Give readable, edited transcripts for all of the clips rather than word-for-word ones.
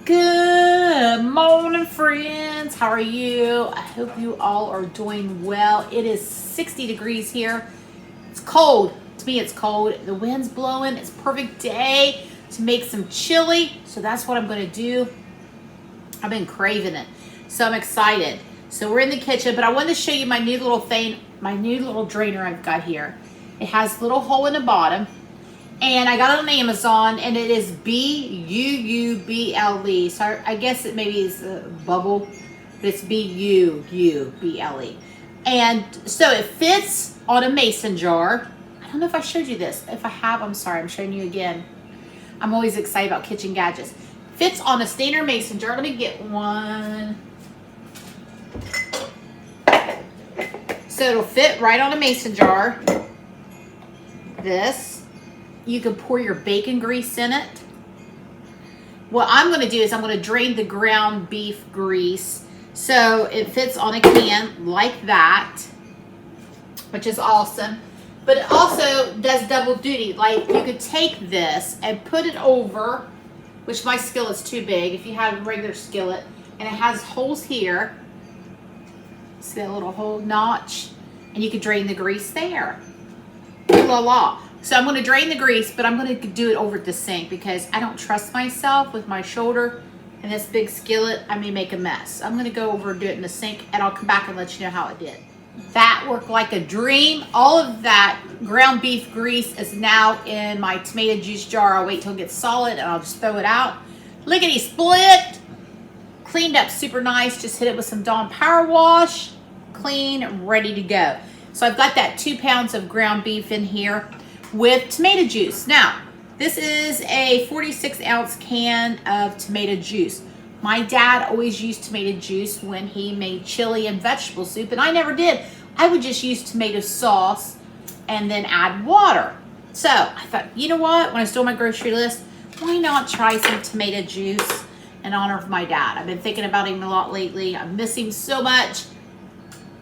Good morning, friends. How are you? I hope you all are doing well. It is 60 degrees here. It's cold. To me, it's cold. The wind's blowing. It's a perfect day to make some chili. So that's what I'm going to do. I've been craving it. So I'm excited. So we're in the kitchen, but I wanted to show you my new little thing, my new little drainer I've got here. It has a little hole in the bottom. And I got it on Amazon, and it is B-U-U-B-L-E. So I guess it maybe is a bubble, but it's B-U-U-B-L-E. And so it fits on a mason jar. I don't know if I showed you this. If I have, I'm sorry. I'm showing you again. I'm always excited about kitchen gadgets. Fits on a standard mason jar. Let me get one. So it'll fit right on a mason jar. This. You can pour your bacon grease in it. What I'm going to do is I'm going to drain the ground beef grease so it fits on a can like that, which is awesome. But it also does double duty. Like you could take this and put it over, which my skillet's too big. If you have a regular skillet, and it has holes here. See that little hole notch? And you could drain the grease there. La la. So I'm going to drain the grease, but I'm going to do it over at the sink because I don't trust myself with my shoulder and this big skillet. I may make a mess. I'm going to go over and do it in the sink, and I'll come back and let you know how it did. That worked like a dream. All of that ground beef grease is now in my tomato juice jar. I'll wait till it gets solid, and I'll just throw it out. Lickety split. Cleaned up super nice. Just hit it with some Dawn Power Wash. Clean, ready to go. So I've got that 2 pounds of ground beef in here with tomato juice. Now, this is a 46-ounce can of tomato juice. My dad always used tomato juice when he made chili and vegetable soup, and I never did. I would just use tomato sauce and then add water. So I thought, you know what? When I was doing my grocery list, why not try some tomato juice in honor of my dad? I've been thinking about him a lot lately. I miss him so much.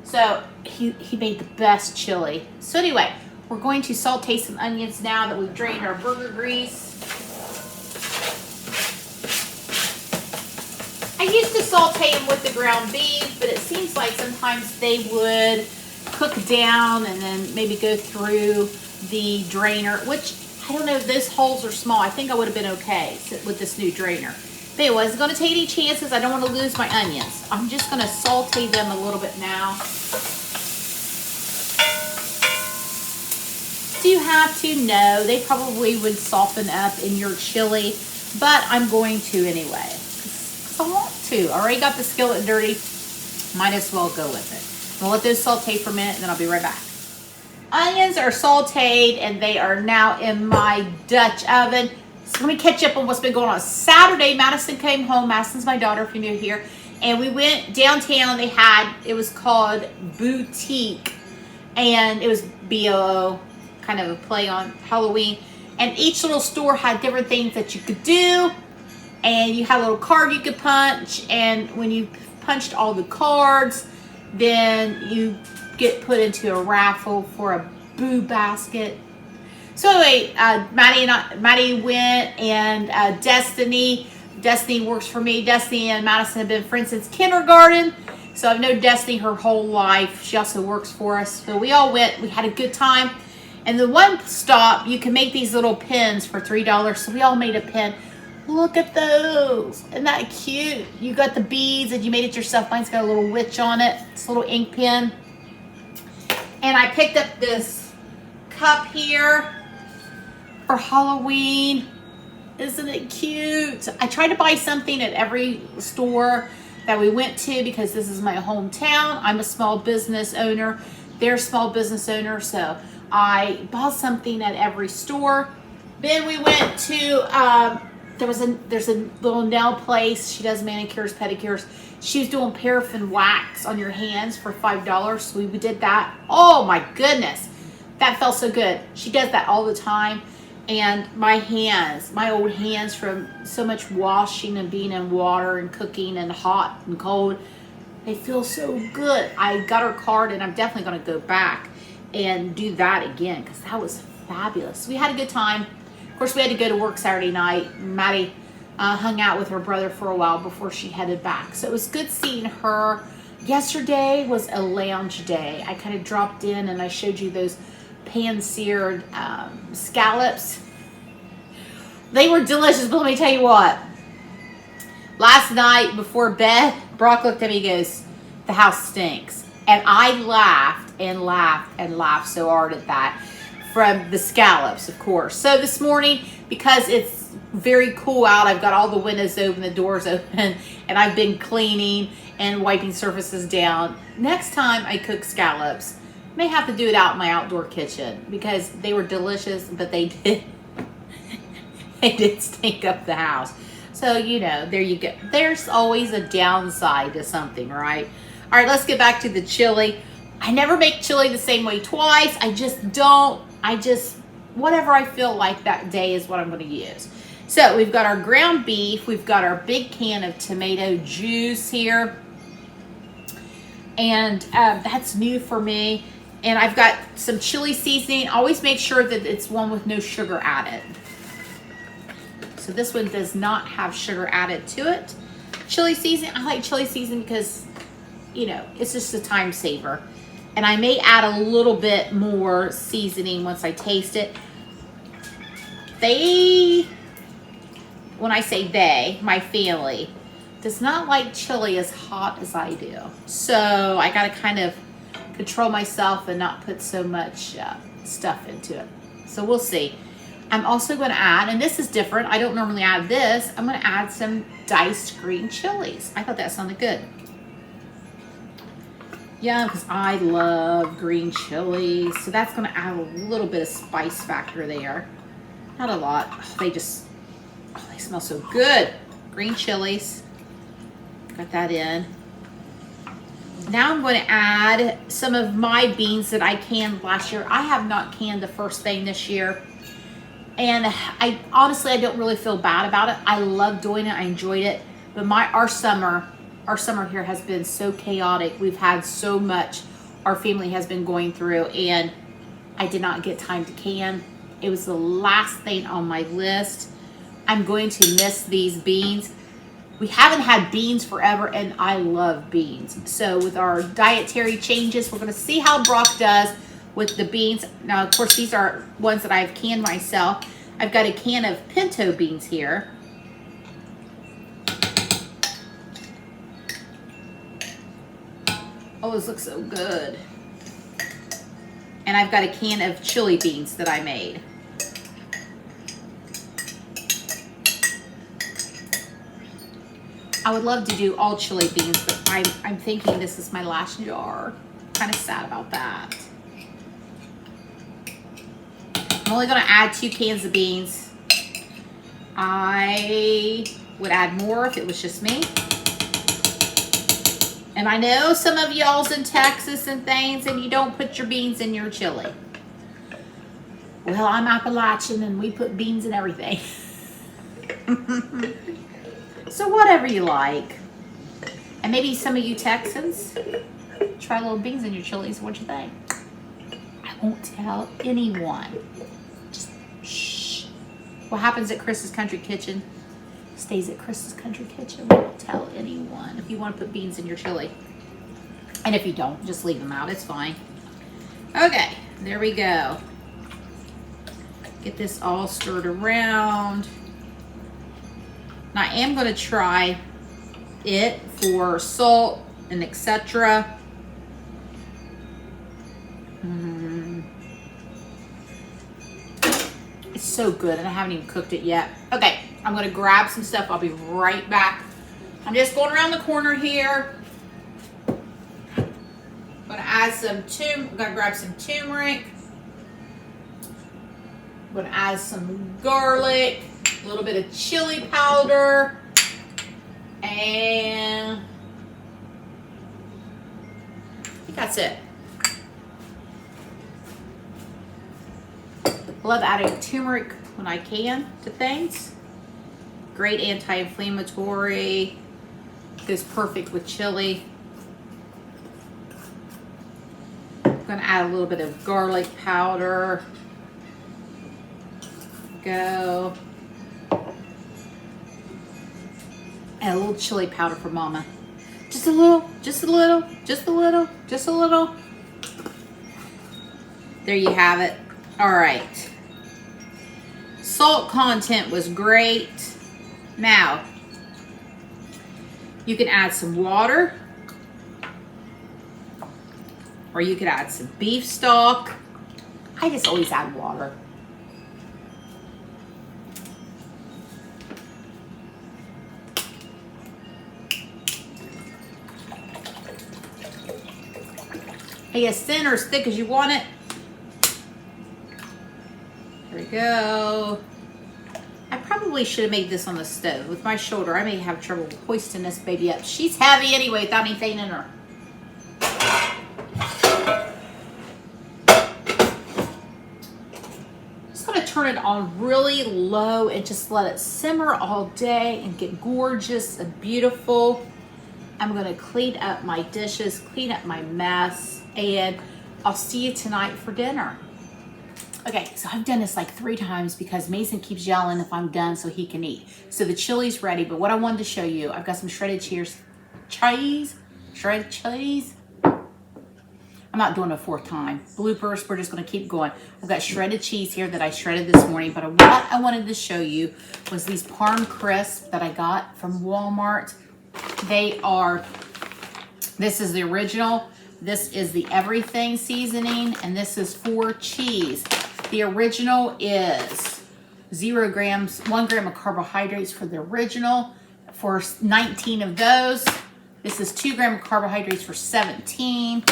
So he made the best chili. So anyway, we're going to saute some onions now that we've drained our burger grease. I used to saute them with the ground beef, but it seems like sometimes they would cook down and then maybe go through the drainer, which I don't know if those holes are small. I think I would have been okay with this new drainer. But anyway, I wasn't going to take any chances. I don't want to lose my onions. I'm just going to saute them a little bit now. Do you have to? No, they probably would soften up in your chili, but I'm going to anyway because I want to. I already got the skillet dirty. Might as well go with it. I'll let those saute for a minute, and then I'll be right back. Onions are sauteed, and they are now in my Dutch oven. So let me catch up on what's been going on. Saturday, Madison came home. Madison's my daughter, if you're new here. And we went downtown. It was called Boutique, and it was B-O-O. Kind of a play on Halloween, and each little store had different things that you could do, and you had a little card you could punch, and when you punched all the cards, then you get put into a raffle for a boo basket. So anyway, Maddie went, and Destiny works for me. Destiny and Madison have been friends since kindergarten, so I've known Destiny her whole life. She also works for us, so we all went. We had a good time. And the one stop, you can make these little pins for $3. So we all made a pin. Look at those. Isn't that cute? You got the beads and you made it yourself. Mine's got a little witch on it. It's a little ink pen. And I picked up this cup here for Halloween. Isn't it cute? I tried to buy something at every store that we went to because this is my hometown. I'm a small business owner. They're a small business owner, so I bought something at every store. Then we went to there's a little nail place. She does manicures, pedicures. She was doing paraffin wax on your hands for $5. So we did that. Oh my goodness, that felt so good. She does that all the time. And my hands, my old hands from so much washing and being in water and cooking and hot and cold, they feel so good. I got her card, and I'm definitely going to go back and do that again because that was fabulous. We had a good time. Of course, we had to go to work Saturday night. Maddie hung out with her brother for a while before she headed back. So it was good seeing her. Yesterday was a lounge day. I kind of dropped in and I showed you those pan-seared scallops. They were delicious, but let me tell you what. Last night before bed, Brock looked at me and goes, "The house stinks." And I laughed and laughed and laughed so hard at that, from the scallops, of course. So this morning, because it's very cool out, I've got all the windows open, the doors open, and I've been cleaning and wiping surfaces down. Next time I cook scallops, I may have to do it out in my outdoor kitchen, because they were delicious, but they did stink up the house. So, you know, there you go. There's always a downside to something, right? All right, let's get back to the chili. I never make chili the same way twice. I just don't. Whatever I feel like that day is what I'm going to use. So we've got our ground beef. We've got our big can of tomato juice here. And that's new for me. And I've got some chili seasoning. Always make sure that it's one with no sugar added. So this one does not have sugar added to it. Chili seasoning, I like chili seasoning because, you know, it's just a time saver. And I may add a little bit more seasoning once I taste it. When I say they, my family, does not like chili as hot as I do. So I gotta kind of control myself and not put so much stuff into it. So we'll see. I'm also going to add, and this is different, I don't normally add this, I'm going to add some diced green chilies. I thought that sounded good. Yeah, because I love green chilies. So that's going to add a little bit of spice factor there. Not a lot. Oh, they smell so good. Green chilies. Got that in. Now I'm going to add some of my beans that I canned last year. I have not canned the first thing this year. And I honestly don't really feel bad about it. I love doing it. I enjoyed it. But our summer here has been so chaotic. We've had so much our family has been going through, and I did not get time to can. It was the last thing on my list. I'm going to miss these beans. We haven't had beans forever, and I love beans. So with our dietary changes, we're going to see how Brock does with the beans. Now, of course, these are ones that I've canned myself. I've got a can of pinto beans here. Oh, those look so good. And I've got a can of chili beans that I made. I would love to do all chili beans, but I'm thinking this is my last jar. Kind of sad about that. I'm only going to add 2 cans of beans. I would add more if it was just me. And I know some of y'all's in Texas and things, and you don't put your beans in your chili. Well, I'm Appalachian, and we put beans in everything. So whatever you like. And maybe some of you Texans, try little beans in your chilies. What you think? I won't tell anyone. Just shh. What happens at Chris's Country Kitchen stays at Chris's Country Kitchen. We won't tell anyone if you want to put beans in your chili. And if you don't, just leave them out. It's fine. Okay, there we go. Get this all stirred around. Now I am going to try it for salt and etc. It's so good, and I haven't even cooked it yet. Okay, I'm going to grab some stuff. I'll be right back. I'm just going around the corner here. I'm going to add some I'm going to grab some turmeric. I'm going to add some garlic, a little bit of chili powder, and I think that's it. I love adding turmeric when I can to things. Great anti-inflammatory. Goes perfect with chili. I'm going to add a little bit of garlic powder. Go. And a little chili powder for Mama. Just a little, just a little, just a little, just a little. There you have it. All right. Salt content was great. Now, you can add some water, or you could add some beef stock. I just always add water. Hey, as thin or as thick as you want it. There we go. I probably should have made this on the stove. With my shoulder, I may have trouble hoisting this baby up. She's heavy anyway without anything in her. Just gonna turn it on really low and just let it simmer all day and get gorgeous and beautiful. I'm gonna clean up my dishes, clean up my mess, and I'll see you tonight for dinner. Okay, so I've done this like 3 times because Mason keeps yelling if I'm done so he can eat. So the chili's ready, but what I wanted to show you, I've got some shredded cheese. I'm not doing a 4th time. Bloopers, we're just gonna keep going. I've got shredded cheese here that I shredded this morning, but what I wanted to show you was these parm crisps that I got from Walmart. This is the original, this is the everything seasoning, and this is for cheese. The original is 0 grams, 1 gram of carbohydrates for the original, for 19 of those. This is 2 grams of carbohydrates for 17.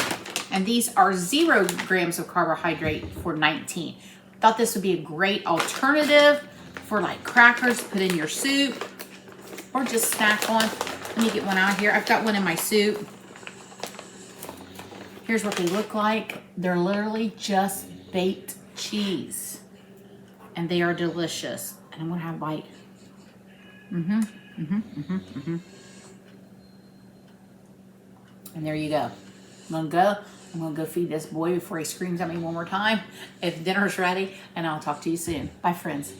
And these are 0 grams of carbohydrate for 19. Thought this would be a great alternative for like crackers to put in your soup or just snack on. Let me get one out here. I've got one in my soup. Here's what they look like. They're literally just baked cheese. And they are delicious. And I'm gonna have a bite. And there you go. I'm gonna go feed this boy before he screams at me one more time. If dinner's ready, and I'll talk to you soon. Bye, friends.